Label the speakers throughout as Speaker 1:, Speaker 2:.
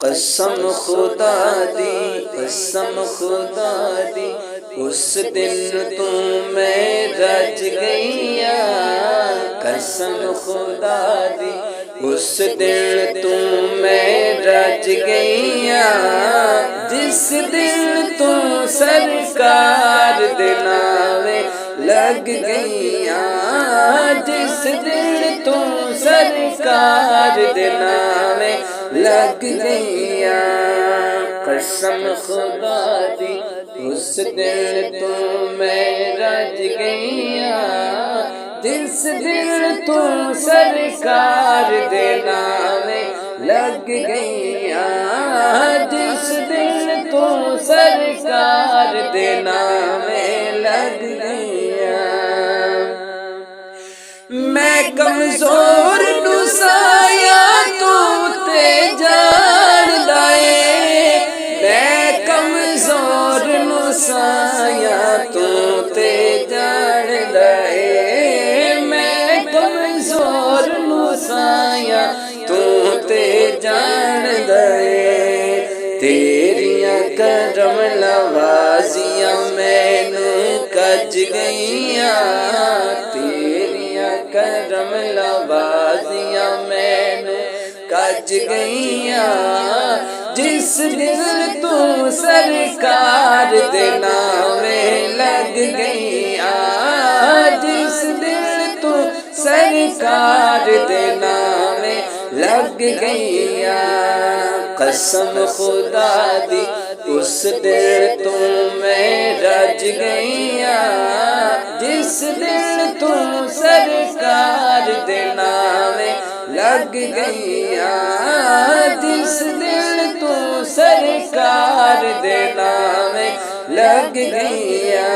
Speaker 1: कसम खुदा दी, कसम खुदा दी, उस दिन तू मैं रज गईया। कसम खुदा दी, उस दिन तू मैं रज गईया। जिस दिन तू सरकार दे नावे लग गईया। जिस दिन तू सरकार दे नावे लग गईया। कसम खुदा दी, उस दिन तू मैं रज गईया। जिस दिन तू सरकार दे नावे लग गईया। जिस दिन तू सरकार दे नावे लग गईया। मैं कमजोर नू साया तू ते जानदा ए। मैं कमजोर नू साया तू ते जानदा ए। मैं कमजोर नू साया तू ते जानदा ए। तेरियां करम नवाजियां मैनू कज गईयां। करम नवाजियां मैनू कज गईयां। जिस दिन तू सरकार दे नावे लग गईयां। जिस दिन तू सरकार दे नावे लग गईयां। कसम खुदा दी, उस दिन तू मैं रज गईया। जिस दिन तू सरकार दे नावे लग गईया। जिस दिन तू सरकार दे नावे लग गईया।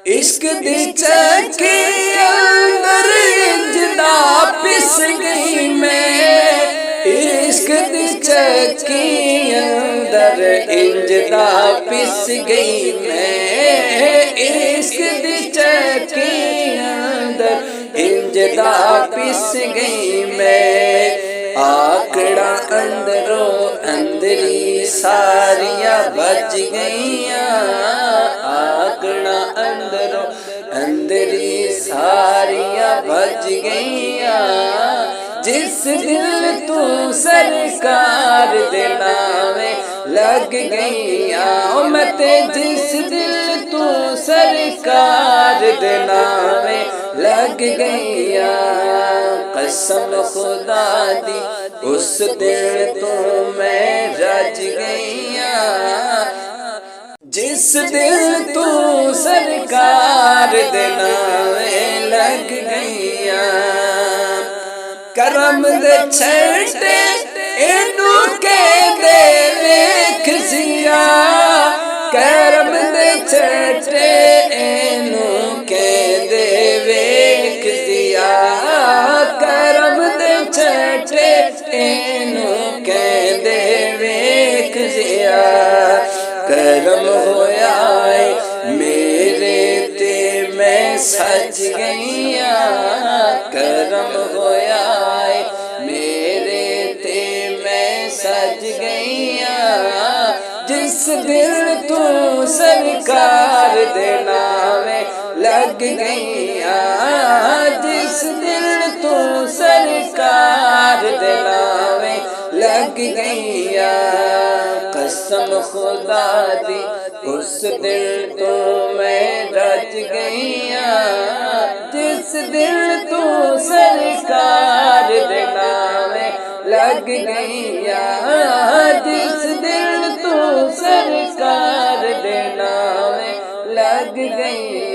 Speaker 1: इश्क दी चक्की अंदर इंजदा पिस गई मैं। इश्क दी चक्की अंदर इंजदा पिस गई मैं। इश्क दी चक्की अंदर इंजदा पिस गई मैं। आकड़ा अंदरों अंदरी सारिया बच गईया। आकड़ा अंदरों अंदरी सारिया बच गईया। जिस दिन तू सरकार दे नावे लग गईया। मैं ते जिस दिन तू सरकार दे नावे लग गईया। कसम खुदा दी, उस दिन तू मैं रज गईया। जिस दिन तू सरकार दे नावे लग गईया। करम दे छटे इनू के दे वेख जिया। करम दे छटे इनू के दे वेख जिया। करम दे छटे इनू के दे वेख जिया। करम होया मेरे ते मैं सज गईया। करम होया मेरे ते मैं सज गईया। जिस दिन तू सरकार दे नावे लग गईया। जिस दिन तू सरकार दे नावे लग गईया। कसम खुदा दी, उस दिन तू मैं रज गईया। जिस दिन तू सरकार दे नावे लग गईया। जिस दिन तू सरकार दे नावे लग गईया।